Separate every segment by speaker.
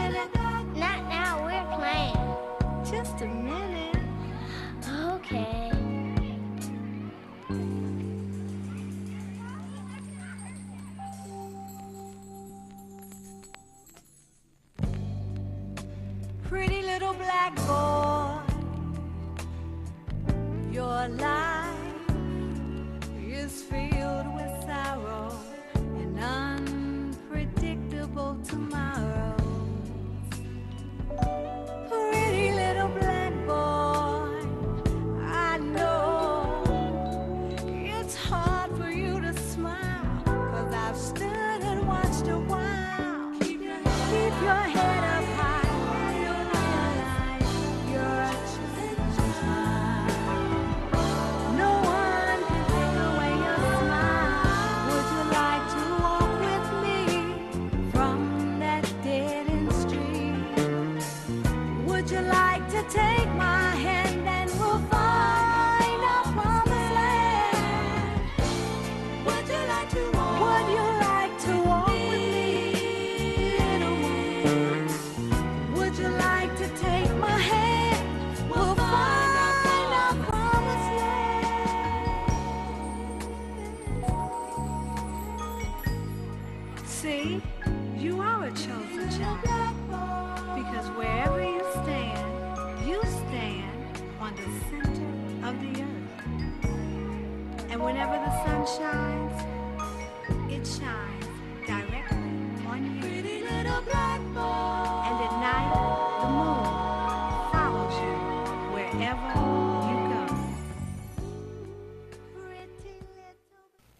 Speaker 1: minute?
Speaker 2: Not now, we're playing.
Speaker 1: Just a minute.
Speaker 2: Okay.
Speaker 1: Pretty little black boy, your life is filled with sorrow and unpredictable tomorrows. Pretty little black boy, I know it's hard for you to smile, 'cause I've stood and watched a while. Keep your head up high. No one can take away your smile. Would you like to walk with me from that dead-end street? Would you like to take my hand and we'll find our promised land? Would you like to walk? Would you like to walk with me, little one? Would you like to take my hand? We'll find our promised land. See, you are a chosen child, because wherever you stand on the center of the earth. And whenever the sun shines, it shines directly on you. Pretty little black boy. And at night, the moon follows you wherever you go.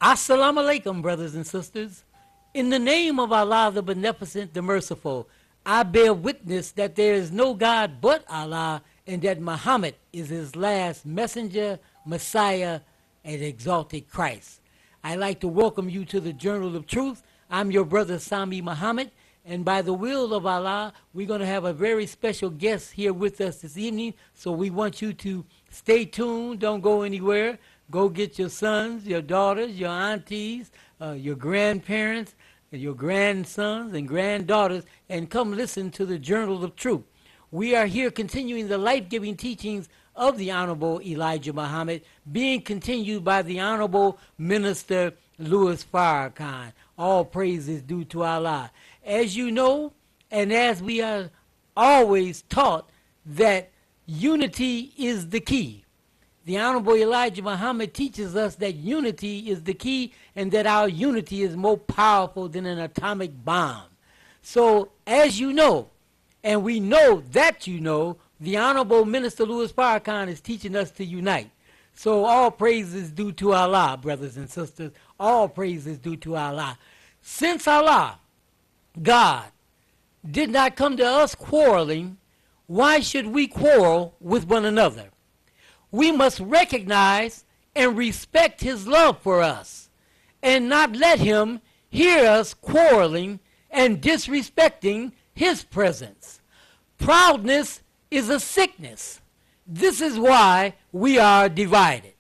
Speaker 3: Assalamu alaikum, brothers and sisters. In the name of Allah, the Beneficent, the Merciful, I bear witness that there is no God but Allah, and that Muhammad is his last messenger, Messiah, and exalted Christ. I'd like to welcome you to the Journal of Truth. I'm your brother Sami Muhammad, and by the will of Allah, we're going to have a very special guest here with us this evening, so we want you to stay tuned, don't go anywhere. Go get your sons, your daughters, your aunties, your grandparents, your grandsons and granddaughters, and come listen to the Journal of Truth. We are here continuing the life-giving teachings of the Honorable Elijah Muhammad, being continued by the Honorable Minister Louis Farrakhan. All praise is due to Allah. As you know, and as we are always taught, that unity is the key. The Honorable Elijah Muhammad teaches us that unity is the key, and that our unity is more powerful than an atomic bomb. So, as you know, and we know that you know, the Honorable Minister Louis Farrakhan is teaching us to unite. So all praise is due to Allah, brothers and sisters. All praise is due to Allah. Since Allah, God, did not come to us quarreling, why should we quarrel with one another? We must recognize and respect his love for us, and not let him hear us quarreling and disrespecting his presence. Proudness is a sickness. This is why we are divided.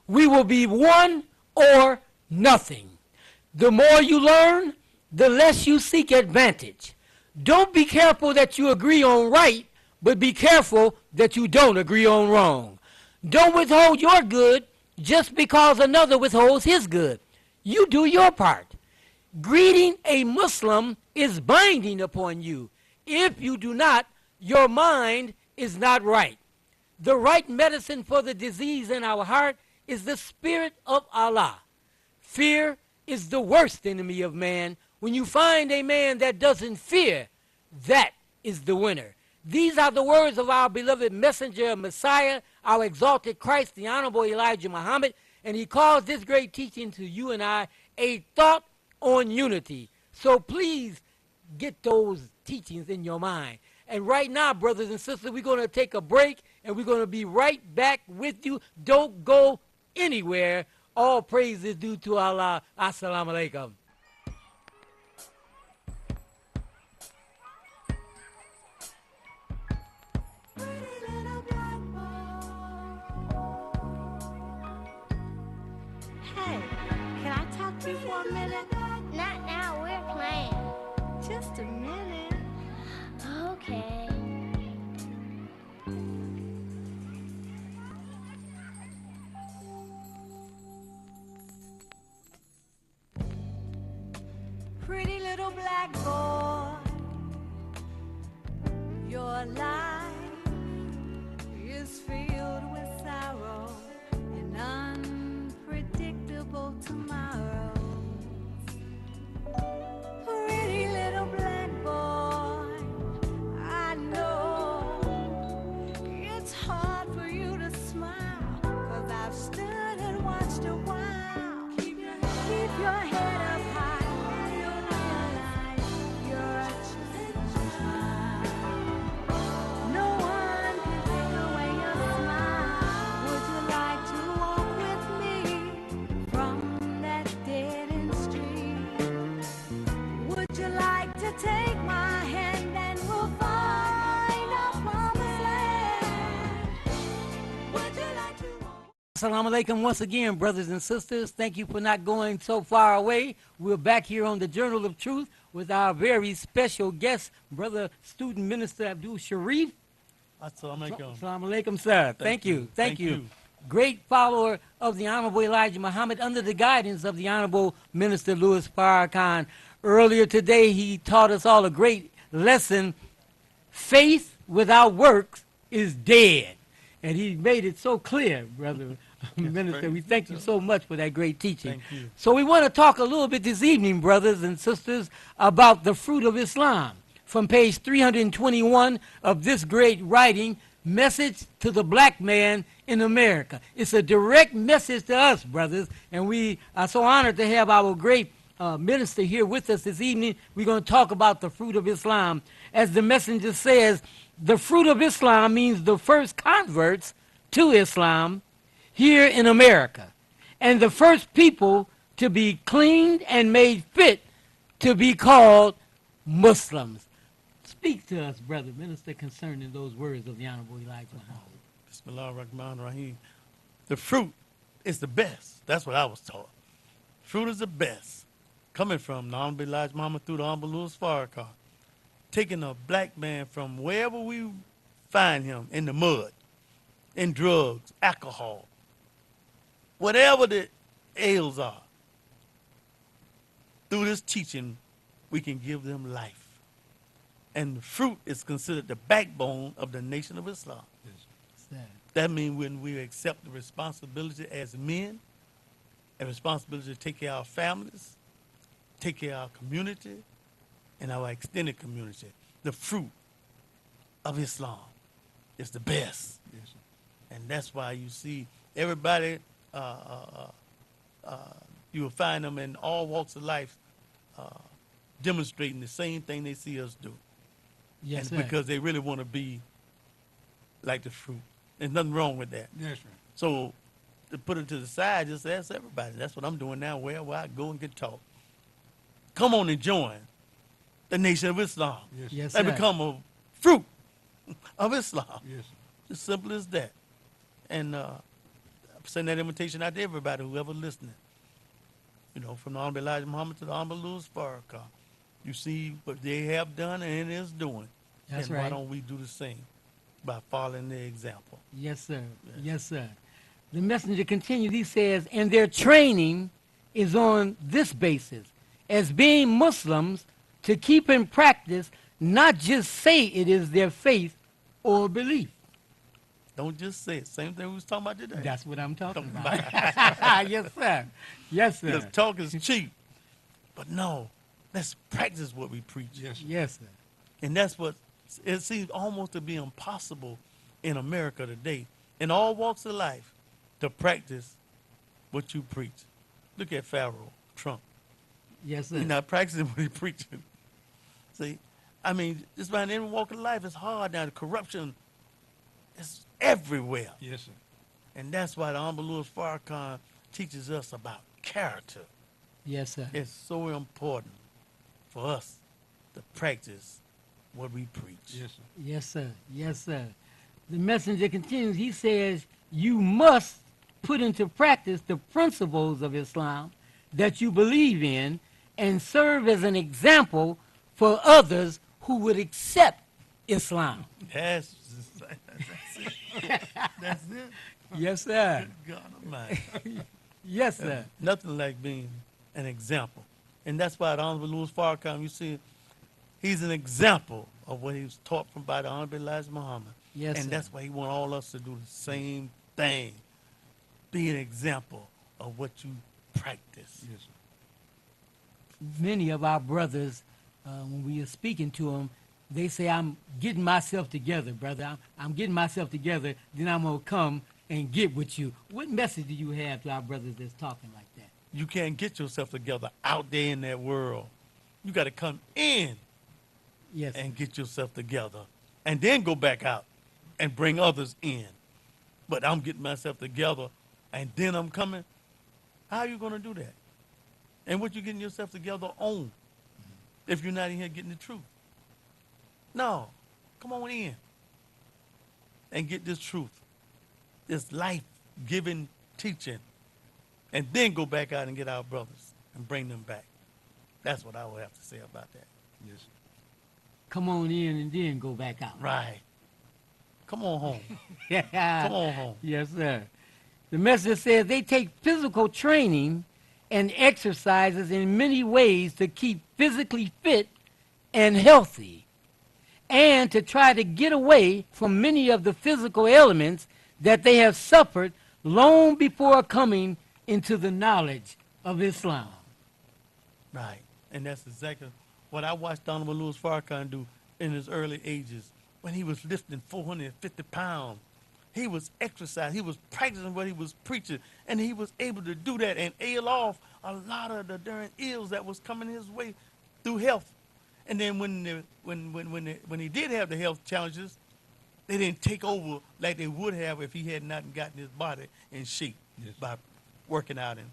Speaker 3: We will be one or nothing. The more you learn, the less you seek advantage. Don't be careful that you agree on right, but be careful that you don't agree on wrong. Don't withhold your good just because another withholds his good. You do your part. Greeting a Muslim is binding upon you. If you do not, your mind is not right. The right medicine for the disease in our heart is the Spirit of Allah. Fear is the worst enemy of man. When you find a man that doesn't fear, that is the winner. These are the words of our beloved messenger, Messiah, our exalted Christ, the Honorable Elijah Muhammad, and he calls this great teaching to you and I a thought on unity. So please get those teachings in your mind. And right now, brothers and sisters, we're going to take a break, and we're going to be right back with you. Don't go anywhere. All praise is due to Allah. Assalamu alaikum.
Speaker 1: Hey, can I talk to you for a minute?
Speaker 2: Not now, we're playing.
Speaker 1: Just a minute. little black boy, your life is filled with sorrow and unpredictable tomorrows. Pretty little black boy, I know it's hard for you to smile, 'cause I've stood and watched a while. Keep your head up high and you'll realize you're a child. No one can take away your smile. Would you like to walk with me from that dead-end street? Would you like to take my hand and we'll find our promised land? Would you like to walk?
Speaker 3: Assalamu alaikum once again, brothers and sisters. Thank you for not going so far away. We're back here on the Journal of Truth with our very special guest, Brother Student Minister Abdul Sharif.
Speaker 4: Assalamu alaikum.
Speaker 3: Assalamu alaikum, sir. Thank you. Thank you. Great follower of the Honorable Elijah Muhammad under the guidance of the Honorable Minister Louis Farrakhan. Earlier today, he taught us all a great lesson. Faith without works is dead. And he made it so clear, Brother Minister. We thank you so much for that great teaching.
Speaker 4: Thank you.
Speaker 3: So we want to talk a little bit this evening, brothers and sisters, about the fruit of Islam. From page 321 of this great writing, Message to the Black Man in America. It's a direct message to us, brothers, and we are so honored to have our great minister here with us this evening. We're going to talk about the fruit of Islam. As the messenger says, the fruit of Islam means the first converts to Islam here in America, and the first people to be cleaned and made fit to be called Muslims. Speak to us, Brother Minister, concerning those words of the Honorable Elijah Muhammad.
Speaker 4: Bismillah ar-Rahman ar-Rahim. The fruit is the best. That's what I was taught. Fruit is the best. Coming from the Honorable Elijah Muhammad through the Honorable Louis Farrakhan. Taking a black man from wherever we find him, in the mud, in drugs, alcohol, whatever the ails are. Through this teaching, we can give them life. And the fruit is considered the backbone of the Nation of Islam. That means when we accept the responsibility as men, a responsibility to take care of our families, take care of our community, and our extended community. The fruit of Islam is the best.
Speaker 5: Yes, sir.
Speaker 4: And that's why you see everybody, you will find them in all walks of life demonstrating the same thing they see us do.
Speaker 3: Yes,
Speaker 4: and
Speaker 3: sir.
Speaker 4: because they really want to be like the fruit. There's nothing wrong with that.
Speaker 5: Yes, sir.
Speaker 4: So to put it to the side, just ask everybody. That's what I'm doing now, wherever I go and get taught. Come on and join the Nation of Islam.
Speaker 5: Yes,
Speaker 3: Yes,
Speaker 4: And
Speaker 3: sir.
Speaker 4: become a fruit of Islam.
Speaker 5: Yes, sir.
Speaker 4: As simple as that. And send that invitation out to everybody, whoever listening. You know, from the Honorable Elijah Muhammad to the Honorable Louis Farrakhan. You see what they have done and is doing.
Speaker 3: That's
Speaker 4: and why
Speaker 3: right.
Speaker 4: don't we do the same by following their example?
Speaker 3: Yes, sir. Yes, sir. The messenger continues. He says, and their training is on this basis, as being Muslims, to keep in practice, not just say it is their faith or belief.
Speaker 4: Don't just say it. Same thing we was talking about today.
Speaker 3: That's what I'm talking
Speaker 4: Talking
Speaker 3: about. Yes, sir. Yes, sir.
Speaker 4: Because talk is cheap. But no, let's practice what we preach.
Speaker 5: Yes, sir.
Speaker 3: Yes, sir.
Speaker 4: And that's what it seems almost to be impossible in America today, in all walks of life, to practice what you preach. Look at Pharaoh, Trump.
Speaker 3: Yes, sir.
Speaker 4: He's not practicing what he's preaching. See, I mean, just about in every walk of life, it's hard now. The corruption is everywhere.
Speaker 5: Yes, sir.
Speaker 4: And that's why the Honorable Louis Farrakhan teaches us about character.
Speaker 3: Yes, sir.
Speaker 4: It's so important for us to practice what we preach.
Speaker 5: Yes, sir.
Speaker 3: Yes, sir. Yes, sir. The messenger continues. He says, you must put into practice the principles of Islam that you believe in and serve as an example for others who would accept Islam.
Speaker 4: That's it. That's it.
Speaker 3: Yes, sir.
Speaker 4: God Almighty.
Speaker 3: Yes, sir.
Speaker 4: Nothing like being an example. And that's why the Honorable Louis Farrakhan, you see, he's an example of what he was taught from by the Honorable Elijah Muhammad.
Speaker 3: Yes,
Speaker 4: And
Speaker 3: sir.
Speaker 4: that's why he want all us to do the same thing. Be an example of what you practice.
Speaker 5: Yes, sir.
Speaker 3: Many of our brothers, when we are speaking to them, they say, I'm getting myself together, brother. I'm getting myself together, then I'm going to come and get with you. What message do you have to our brothers that's talking like that?
Speaker 4: You can't get yourself together out there in that world. You got to come in
Speaker 3: Yes.
Speaker 4: and get yourself together and then go back out and bring others in. But I'm getting myself together and then I'm coming. How are you going to do that? And what you getting yourself together on if you're not in here getting the truth? No. Come on in and get this truth, this life-giving teaching, and then go back out and get our brothers and bring them back. That's what I would have to say about that.
Speaker 5: Yes, sir.
Speaker 3: Come on in and then go back out.
Speaker 4: Right. Come on home.
Speaker 3: Yeah.
Speaker 4: Come on home.
Speaker 3: Yes, sir. The message says they take physical training and exercises in many ways to keep physically fit and healthy, and to try to get away from many of the physical ailments that they have suffered long before coming into the knowledge of Islam.
Speaker 4: Right. And that's exactly what I watched Honorable Louis Farrakhan do in his early ages when he was lifting 450 pounds. He was exercising. He was practicing what he was preaching. And he was able to do that and ail off a lot of the darn ills that was coming his way through health. And then when he did have the health challenges, they didn't take over like they would have if he had not gotten his body in shape
Speaker 5: Yes.
Speaker 4: by working out and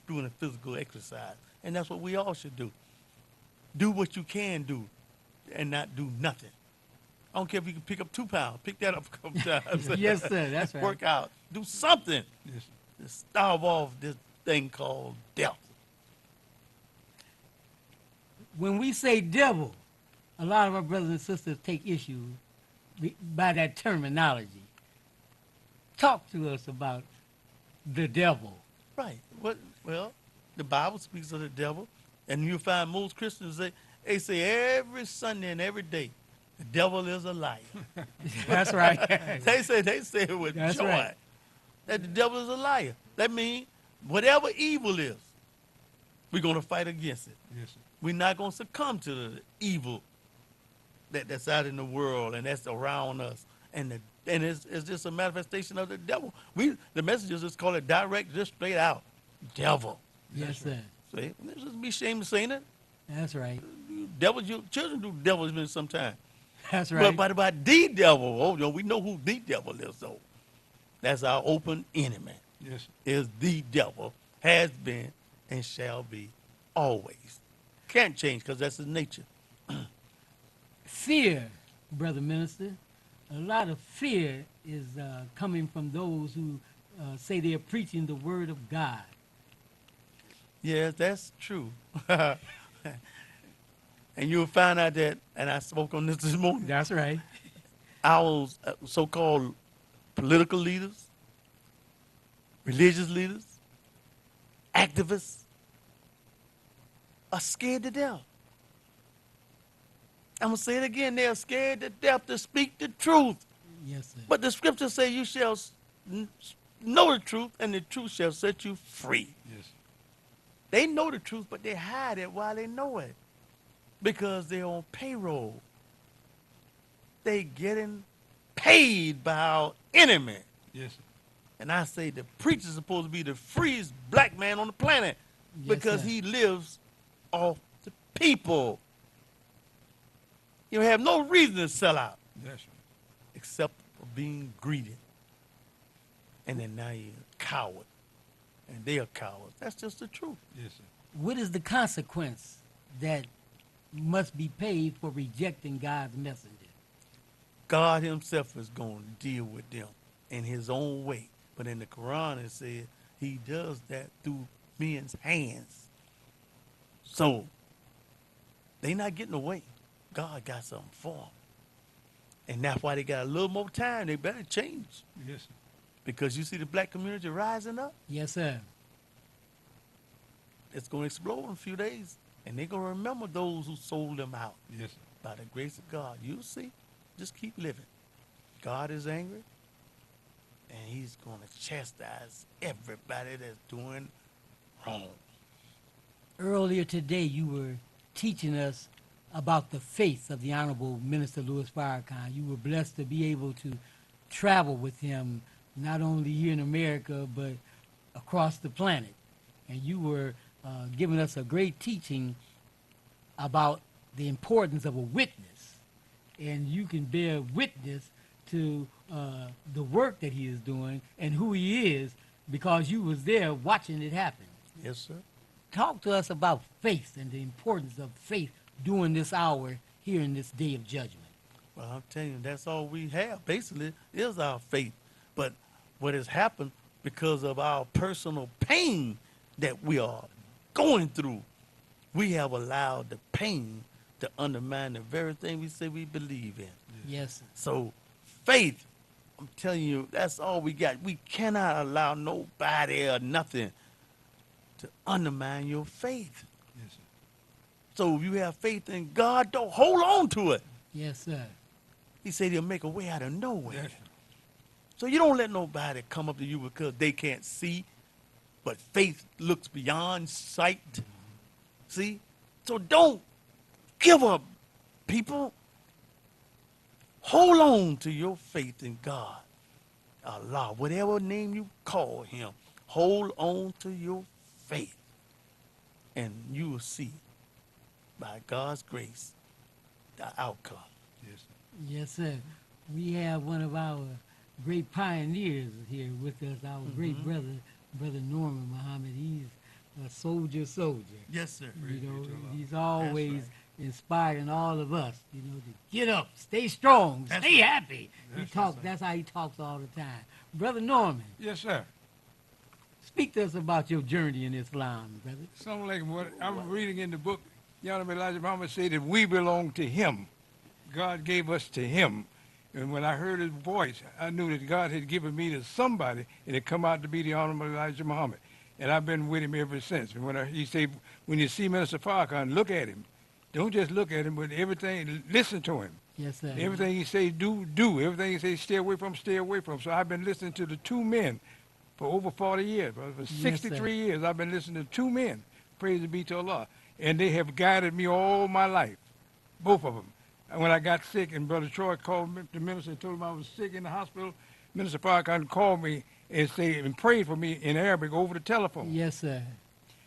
Speaker 4: doing a physical exercise. And that's what we all should do. Do what you can do and not do nothing. I don't care if you can pick up 2 pounds. Pick that up a couple times.
Speaker 3: Yes, sir. That's right.
Speaker 4: Work out. Do something
Speaker 5: Yes, sir.
Speaker 4: to starve off this thing called death.
Speaker 3: When we say devil, a lot of our brothers and sisters take issue by that terminology. Talk to us about the devil.
Speaker 4: Right. Well, the Bible speaks of the devil, and you'll find most Christians, they say every Sunday and every day, the devil is a liar.
Speaker 3: That's right.
Speaker 4: They say it with
Speaker 3: That's
Speaker 4: joy.
Speaker 3: right.
Speaker 4: That the devil is a liar. That means whatever evil is, we're going to fight against it.
Speaker 5: Yes, sir.
Speaker 4: We're not going to succumb to the evil that's out in the world and that's around us. And it's just a manifestation of the devil. The messages just call it direct, just straight out. Devil.
Speaker 3: Yes, sir.
Speaker 4: See? Let's just be ashamed of saying it.
Speaker 3: That's right.
Speaker 4: Devils, your children do devilment sometimes.
Speaker 3: That's right.
Speaker 4: But about the devil, we know who the devil is, though. That's our open enemy.
Speaker 5: Yes, sir.
Speaker 4: Is the devil, has been, and shall be always. Can't change because that's his nature.
Speaker 3: Fear, brother minister. A lot of fear is coming from those who say they're preaching the word of God.
Speaker 4: Yes, that's true. And you'll find out that, and I spoke on this morning,
Speaker 3: That's right.
Speaker 4: our so-called political leaders, religious leaders, activists are scared to death. I'm going to say it again. They are scared to death to speak the truth.
Speaker 3: Yes, sir.
Speaker 4: But the scriptures say you shall know the truth, and the truth shall set you free.
Speaker 5: Yes, sir.
Speaker 4: They know the truth, but they hide it while they know it because they're on payroll. They getting paid by our enemy.
Speaker 5: Yes, sir.
Speaker 4: And I say the preacher's supposed to be the freest black man on the planet
Speaker 3: Yes,
Speaker 4: because
Speaker 3: sir.
Speaker 4: he lives off the people. You have no reason to sell out
Speaker 5: Yes, sir.
Speaker 4: except for being greedy. And then now you're a coward. And they are cowards. That's just the truth.
Speaker 5: Yes, sir.
Speaker 3: What is the consequence that must be paid for rejecting God's messenger?
Speaker 4: God himself is going to deal with them in his own way. But in the Quran, it says he does that through men's hands. So they not getting away. God got something for them. And that's why they got a little more time. They better change.
Speaker 5: Yes, sir.
Speaker 4: Because you see the black community rising up.
Speaker 3: Yes, sir.
Speaker 4: it's going to explode in a few days, and they're going to remember those who sold them out.
Speaker 5: Yes, sir.
Speaker 4: By the grace of God, you'll see. Just keep living. God is angry, and he's going to chastise everybody that's doing wrong.
Speaker 3: Earlier today, you were teaching us about the faith of the Honorable Minister Louis Farrakhan. You were blessed to be able to travel with him, not only here in America, but across the planet. And you were giving us a great teaching about the importance of a witness. And you can bear witness to the work that he is doing and who he is because you was there watching it happen.
Speaker 4: Yes, sir.
Speaker 3: Talk to us about faith and the importance of faith during this hour here in this day of judgment.
Speaker 4: Well, I'm telling you, that's all we have, basically, is our faith. But what has happened because of our personal pain that we are going through, we have allowed the pain to undermine the very thing we say we believe in.
Speaker 3: Yes, sir.
Speaker 4: So faith, I'm telling you, that's all we got. We cannot allow nobody or nothing to undermine your faith.
Speaker 5: Yes, sir.
Speaker 4: So if you have faith in God, don't hold on to it.
Speaker 3: Yes, sir.
Speaker 4: He said he'll make a way out of nowhere.
Speaker 5: Yes, sir.
Speaker 4: So you don't let nobody come up to you because they can't see, but faith looks beyond sight. See? So don't give up, people. Hold on to your faith in God. Allah, whatever name you call him, hold on to your faith. And you will see, by God's grace, the outcome.
Speaker 5: Yes, sir.
Speaker 3: Yes, sir. We have one of our great pioneers here with us, our great brother, Brother Norman Muhammad. He's a soldier.
Speaker 4: Yes, sir.
Speaker 3: You know,
Speaker 5: to Allah.
Speaker 3: he's always
Speaker 4: right.
Speaker 3: inspiring all of us, you know, to get up, stay strong,
Speaker 4: That's
Speaker 3: stay
Speaker 4: right.
Speaker 3: happy. That's how he talks all the time. Brother Norman,
Speaker 5: Yes, sir.
Speaker 3: speak to us about your journey in Islam, brother.
Speaker 5: Something like what I'm reading in the book, Honorable Elijah Muhammad said that we belong to him. God gave us to him. And when I heard his voice, I knew that God had given me to somebody, and it come out to be the Honorable Elijah Muhammad. And I've been with him ever since. And he said, when you see Minister Farrakhan, look at him. Don't just look at him, but everything, listen to him.
Speaker 3: Yes, sir.
Speaker 5: Everything he says, do. Everything he says, stay away from, stay away from. So I've been listening to the two men for over 40 years. Brother. For 63 years, I've been listening to two men. Praise be to Allah. And they have guided me all my life, both of them. And when I got sick, and Brother Troy called me, the minister and told him I was sick in the hospital, Minister Farrakhan called me and prayed for me in Arabic over the telephone.
Speaker 3: Yes, sir.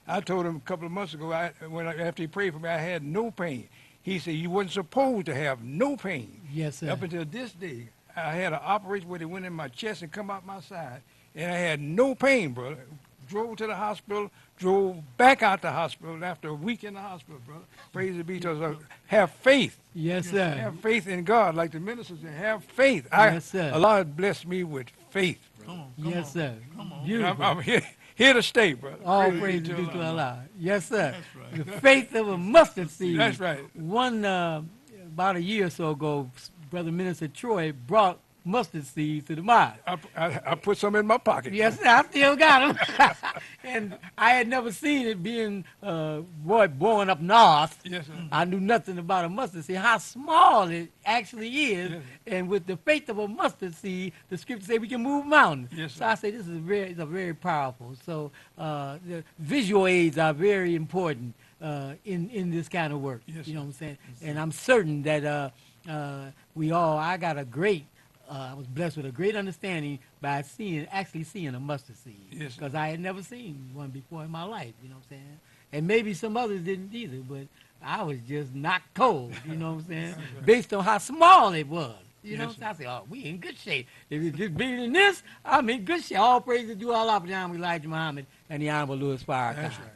Speaker 5: I told him a couple of months ago, after he prayed for me, I had no pain. He said, you wasn't supposed to have no pain.
Speaker 3: Yes, sir.
Speaker 5: Up until this day, I had an operation where they went in my chest and come out my side, and I had no pain, brother. Drove to the hospital, drove back out the hospital after a week in the hospital, brother. Praise be to Allah. Have faith.
Speaker 3: Yes, sir.
Speaker 5: Have faith in God, like the minister said. Have faith.
Speaker 3: Yes, sir.
Speaker 5: Allah has blessed me with faith, brother.
Speaker 3: Yes, sir.
Speaker 4: Come on.
Speaker 3: Beautiful.
Speaker 5: I'm here to stay, brother.
Speaker 3: All
Speaker 5: Praise
Speaker 3: praise
Speaker 5: be
Speaker 3: be to
Speaker 5: Allah.
Speaker 3: Allah. Yes, sir.
Speaker 4: That's right.
Speaker 3: The faith of a mustard seed.
Speaker 5: That's right.
Speaker 3: One, about a year or so ago, Brother Minister Troy brought mustard seeds to the mosque.
Speaker 5: I put some in my pocket.
Speaker 3: Yes, sir. I still got them. And I had never seen it being born up north.
Speaker 5: Yes, sir.
Speaker 3: I knew nothing about a mustard seed, how small it actually is.
Speaker 5: Yes.
Speaker 3: And with the faith of a mustard seed, the scripture say we can move mountains.
Speaker 5: Yes,
Speaker 3: so
Speaker 5: sir.
Speaker 3: I say this is very powerful. So the visual aids are very important in this kind of work.
Speaker 5: Yes,
Speaker 3: You know
Speaker 5: sir.
Speaker 3: what I'm saying? And I'm certain that I got a great, I was blessed with a great understanding by actually seeing a mustard seed.
Speaker 5: Yes, sir.
Speaker 3: Because I had never seen one before in my life, you know what I'm saying? And maybe some others didn't either, but I was just knocked cold, you know what I'm saying? Based on how small it was. You know
Speaker 5: Yes,
Speaker 3: what I'm saying? I said, oh, we in good shape. If it's just bigger than this, I'm in good shape. All praise to do all up to the Honorable Elijah Muhammad and the Honorable Louis Farrakhan.
Speaker 5: That's right.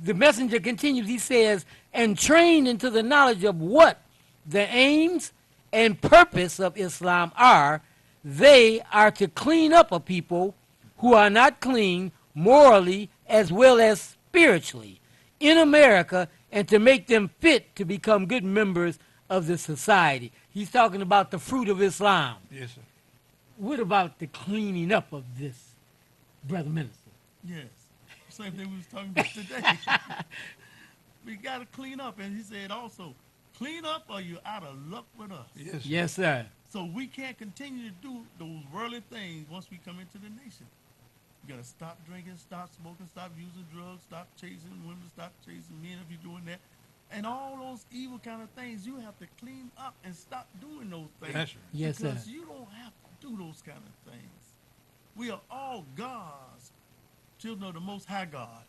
Speaker 3: The messenger continues, he says, and trained into the knowledge of what the aims and purpose of Islam are, they are to clean up a people who are not clean morally as well as spiritually in America and to make them fit to become good members of the society. He's talking about the fruit of Islam.
Speaker 5: Yes, sir.
Speaker 3: What about the cleaning up of this, Brother Minister?
Speaker 4: Yes. Same thing we was talking about today. We got to clean up. And he said also, clean up or you're out of luck with us.
Speaker 5: Yes.
Speaker 3: Yes, sir.
Speaker 4: So we can't continue to do those worldly things once we come into the nation. You got to stop drinking, stop smoking, stop using drugs, stop chasing women, stop chasing men if you're doing that. And all those evil kind of things, you have to clean up and stop doing those things.
Speaker 5: That's right.
Speaker 3: Yes, sir.
Speaker 4: Because you don't have to do those kind of things. We are all God's children of the Most High God.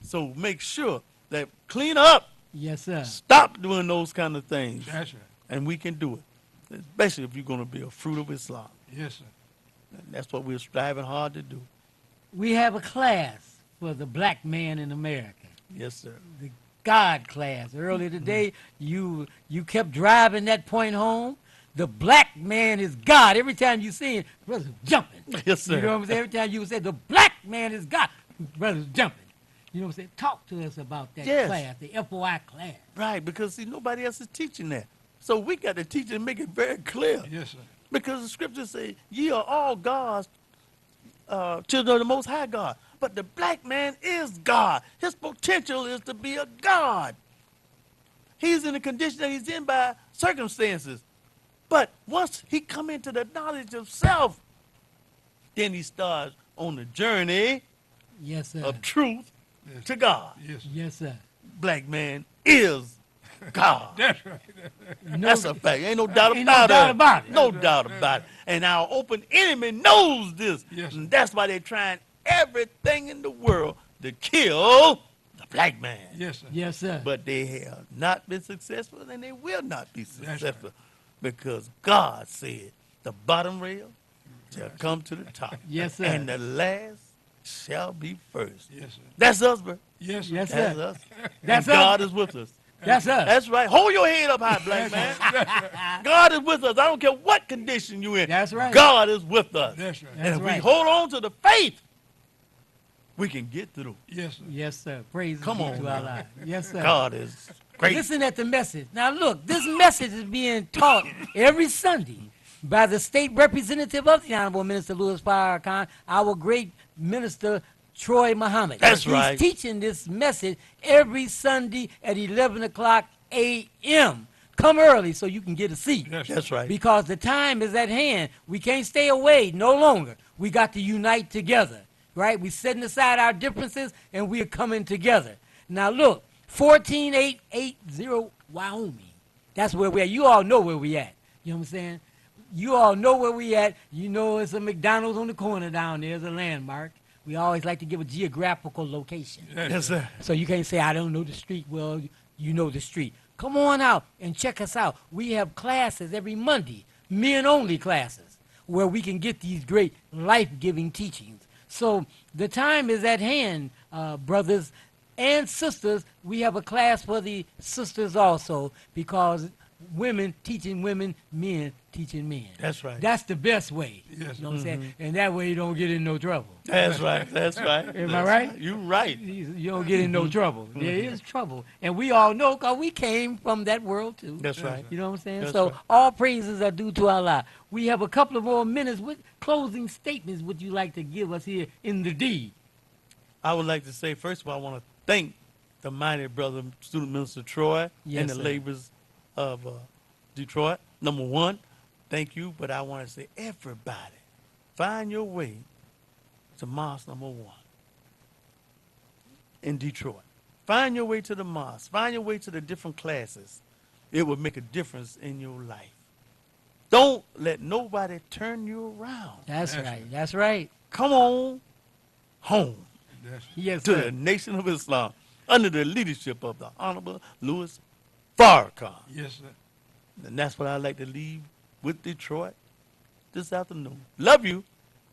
Speaker 4: So make sure that clean up,
Speaker 3: Yes, sir.
Speaker 4: stop doing those kind of things,
Speaker 5: That's right.
Speaker 4: and we can do it, especially if you're going to be a fruit of Islam.
Speaker 5: Yes, sir.
Speaker 4: And that's what we're striving hard to do.
Speaker 3: We have a class for the black man in America.
Speaker 4: Yes, sir.
Speaker 3: The God class. Earlier today, you kept driving that point home. The black man is God. Every time you see him, brothers jumping.
Speaker 4: Yes, sir.
Speaker 3: You know what I'm saying? Every time you say the black man is God, brothers jumping. You know what I'm saying? Talk to us about that
Speaker 4: Yes.
Speaker 3: class, the FOI class.
Speaker 4: Right, because see, nobody else is teaching that. So we got to teach it and make it very clear.
Speaker 5: Yes, sir.
Speaker 4: Because the scriptures say, ye are all God's children of the Most High God. But the black man is God. His potential is to be a God. He's in the condition that he's in by circumstances. But once he come into the knowledge of self, then he starts on the journey
Speaker 3: Yes, sir.
Speaker 4: of truth
Speaker 5: Yes.
Speaker 4: to God.
Speaker 5: Yes, sir.
Speaker 3: Yes, sir.
Speaker 4: Black man is God.
Speaker 5: That's right.
Speaker 3: No,
Speaker 4: That's a fact. Ain't no doubt
Speaker 3: Ain't
Speaker 4: about
Speaker 3: no doubt
Speaker 4: it.
Speaker 3: about it.
Speaker 4: No doubt about it. And our open enemy knows this.
Speaker 5: Yes, sir.
Speaker 4: And that's why they're trying everything in the world to kill the black man.
Speaker 5: Yes, sir.
Speaker 3: Yes, sir.
Speaker 4: But they have not been successful, and they will not be
Speaker 5: right.
Speaker 4: successful because God said the bottom rail shall come to the top.
Speaker 3: Yes, sir.
Speaker 4: And the last shall be first.
Speaker 5: Yes, sir.
Speaker 4: That's us, bro.
Speaker 5: Yes, sir.
Speaker 3: Yes,
Speaker 4: That's
Speaker 3: sir.
Speaker 4: us.
Speaker 3: That's
Speaker 4: and
Speaker 3: us.
Speaker 4: God is with us.
Speaker 3: That's us.
Speaker 4: That's right. Hold your head up high, black man. God is with us. I don't care what condition you're in.
Speaker 3: That's right.
Speaker 4: God is with us.
Speaker 5: That's right.
Speaker 4: And
Speaker 3: That's
Speaker 4: if
Speaker 3: right.
Speaker 4: we hold on to the faith, we can get through.
Speaker 5: Yes, sir.
Speaker 3: Yes, sir. Praise
Speaker 4: Come
Speaker 3: be
Speaker 4: on,
Speaker 3: to our
Speaker 4: man.
Speaker 3: lives. Yes, sir.
Speaker 4: God is great.
Speaker 3: Listen at the message. Now, look, this message is being taught every Sunday by the state representative of the Honorable Minister Louis Farrakhan, our great minister, Troy Muhammad.
Speaker 4: That's
Speaker 3: He's
Speaker 4: right.
Speaker 3: teaching this message every Sunday at 11 o'clock a.m. Come early so you can get a seat.
Speaker 5: Yes,
Speaker 4: That's right.
Speaker 3: Because the time is at hand. We can't stay away no longer. We got to unite together, right? We're setting aside our differences, and we are coming together. Now, look, 14880 Wyoming. That's where we're at. You all know where we at. You know what I'm saying? You all know where we at. You know it's a McDonald's on the corner down there. It's a landmark. We always like to give a geographical location.
Speaker 4: Yes, sir.
Speaker 3: So you can't say, I don't know the street. Well, you know the street. Come on out and check us out. We have classes every Monday, men-only classes, where we can get these great life-giving teachings. So the time is at hand, brothers and sisters. We have a class for the sisters also, because women teaching women, men teaching men.
Speaker 4: That's right.
Speaker 3: That's the best way.
Speaker 5: Yes.
Speaker 3: You know what I'm saying? And that way you don't get in no trouble.
Speaker 4: That's right. That's right.
Speaker 3: Am I right?
Speaker 4: You're right.
Speaker 3: You don't get in no trouble. There is trouble. And we all know because we came from that world too.
Speaker 4: That's right.
Speaker 3: You know what I'm saying?
Speaker 4: That's
Speaker 3: So
Speaker 4: right.
Speaker 3: all praises are due to Allah. We have a couple of more minutes. What closing statements would you like to give us here in the D?
Speaker 4: I would like to say, first of all, I want to thank the mighty brother, student minister Troy,
Speaker 3: Yes,
Speaker 4: and the
Speaker 3: sir.
Speaker 4: labors of Detroit. Number one, thank you, but I want to say, everybody, find your way to mosque number 1 in Detroit. Find your way to the mosque. Find your way to the different classes. It will make a difference in your life. Don't let nobody turn you around.
Speaker 3: That's
Speaker 5: That's
Speaker 3: right. That's right.
Speaker 4: Come on home
Speaker 5: That's
Speaker 3: Yes,
Speaker 4: to the
Speaker 3: sir.
Speaker 4: Nation of Islam under the leadership of the Honorable Louis Farrakhan.
Speaker 5: yes, sir.
Speaker 4: And that's what I'd like to leave with Detroit this afternoon. Love you.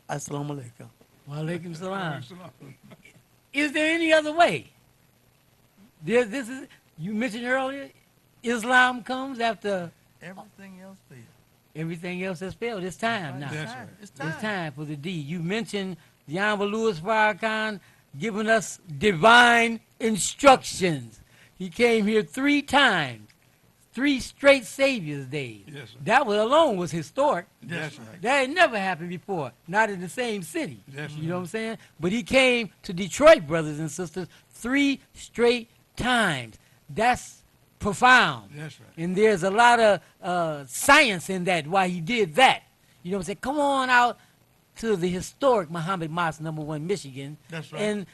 Speaker 4: Assalamu alaikum.
Speaker 3: Wa alaikum salam.
Speaker 5: Salam.
Speaker 3: Is there any other way? This is, you mentioned earlier, Islam comes after
Speaker 4: Everything else failed.
Speaker 3: everything else has failed. It's time now.
Speaker 5: That's right.
Speaker 4: It's time.
Speaker 3: It's time for the D. You mentioned the Honorable Louis Farrakhan giving us divine instructions. He came here 3 times 3 straight Savior's days.
Speaker 5: Yes, sir.
Speaker 3: That was alone was historic.
Speaker 5: That's right.
Speaker 3: That had never happened before, not in the same city.
Speaker 5: That's
Speaker 3: You know what I'm saying? But he came to Detroit, brothers and sisters, 3 straight times. That's profound.
Speaker 5: That's right.
Speaker 3: And there's a lot of science in that, why he did that. You know what I'm saying? Come on out to the historic Muhammad Mosque, number 1, Michigan.
Speaker 4: That's right.
Speaker 3: And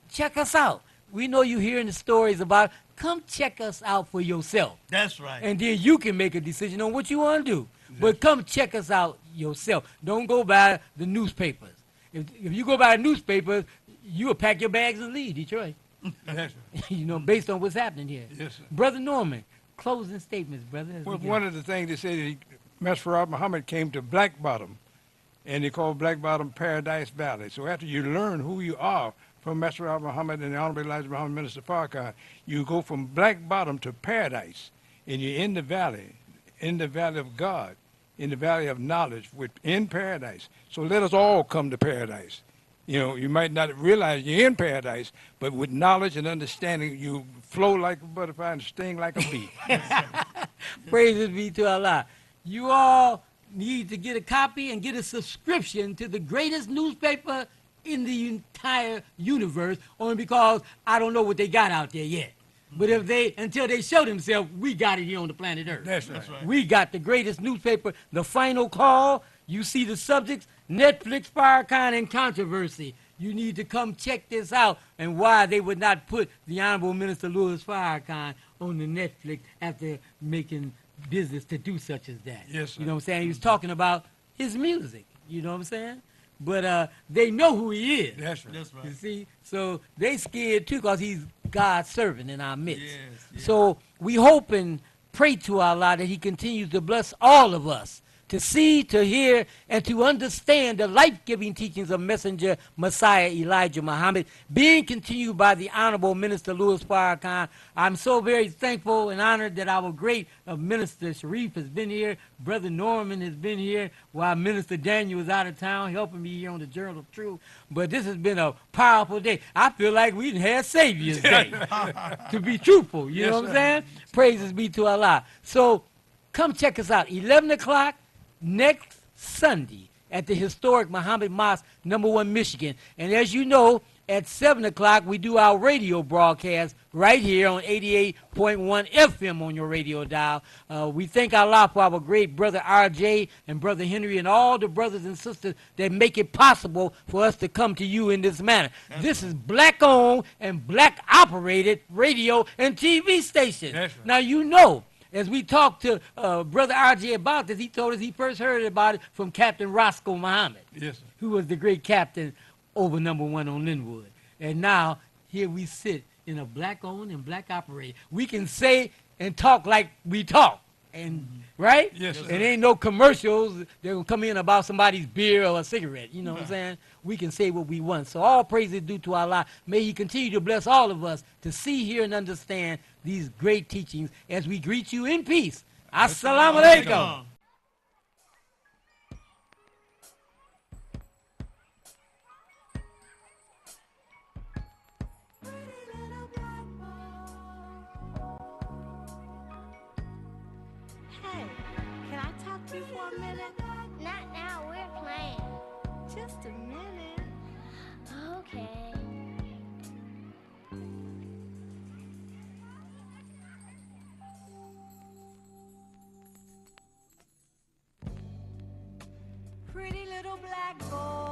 Speaker 3: check us out. We know you hearing the stories about, come check us out for yourself.
Speaker 4: That's right.
Speaker 3: And then you can make a decision on what you want to do. But come check us out yourself. Don't go by the newspapers. If you go by the newspapers, you will pack your bags and leave Detroit.
Speaker 5: That's right.
Speaker 3: You know, based on what's happening here.
Speaker 5: Yes, sir.
Speaker 3: Brother Norman, closing statements, brother. as we
Speaker 5: Well,
Speaker 3: get-
Speaker 5: one of the things they said, Master Farad Muhammad came to Black Bottom, and they call Black Bottom Paradise Valley. So after you learn who you are from Master Farad Muhammad and the Honorable Elijah Muhammad Minister Farrakhan, you go from Black Bottom to Paradise, and you're in the valley of God, in the valley of knowledge, in Paradise. So let us all come to Paradise. You know, you might not realize you're in paradise, but with knowledge and understanding, you flow like a butterfly and sting like a bee.
Speaker 3: Praises be to Allah. You all need to get a copy and get a subscription to the greatest newspaper in the entire universe, only because I don't know what they got out there yet. But until they show themselves, we got it here on the planet Earth.
Speaker 5: That's right.
Speaker 3: We got the greatest newspaper, The Final Call. You see the subjects, Netflix, Farrakhan, and controversy. You need to come check this out and why they would not put the Honorable Minister Louis Farrakhan on the Netflix after making business to do such as that.
Speaker 5: Yes, sir.
Speaker 3: You know what I'm saying? He was talking about his music. You know what I'm saying? But they know who he is.
Speaker 5: That's right.
Speaker 4: That's right.
Speaker 3: You see? So they scared too because he's God's servant in our midst.
Speaker 4: Yes.
Speaker 3: So we hope and pray to Allah that he continues to bless all of us to see, to hear, and to understand the life-giving teachings of Messenger Messiah Elijah Muhammad, being continued by the Honorable Minister Louis Farrakhan. I'm so very thankful and honored that our great Minister Sharif has been here. Brother Norman has been here while Minister Daniel was out of town helping me here on the Journal of Truth. But this has been a powerful day. I feel like we done had Savior's Day, to be truthful. You know what I'm saying? Praises be to Allah. So come check us out. 11 o'clock. Next Sunday at the historic Muhammad Mosque, number 1, Michigan. And as you know, at 7 o'clock, we do our radio broadcast right here on 88.1 FM on your radio dial. We thank Allah for our great brother R.J. and brother Henry and all the brothers and sisters that make it possible for us to come to you in this manner. This is black-owned and black-operated radio and TV station.
Speaker 5: That's right.
Speaker 3: Now, you know, as we talked to Brother R.J. about this, he told us he first heard about it from Captain Roscoe Muhammad,
Speaker 5: Yes, sir.
Speaker 3: who was the great captain over number 1 on Linwood. And now, here we sit in a black-owned and black-operated. We can say and talk like we talk, and right?
Speaker 5: Yes, sir.
Speaker 3: And ain't no commercials that will come in about somebody's beer or a cigarette. You know what I'm saying? We can say what we want. So all praise is due to Allah. May he continue to bless all of us to see, hear, and understand these great teachings as we greet you in peace. Assalamu alaikum.
Speaker 1: Hey, can I talk to you for a minute?
Speaker 2: Not now, we're playing.
Speaker 1: Just a minute.
Speaker 2: Okay.
Speaker 1: Pretty little black boy.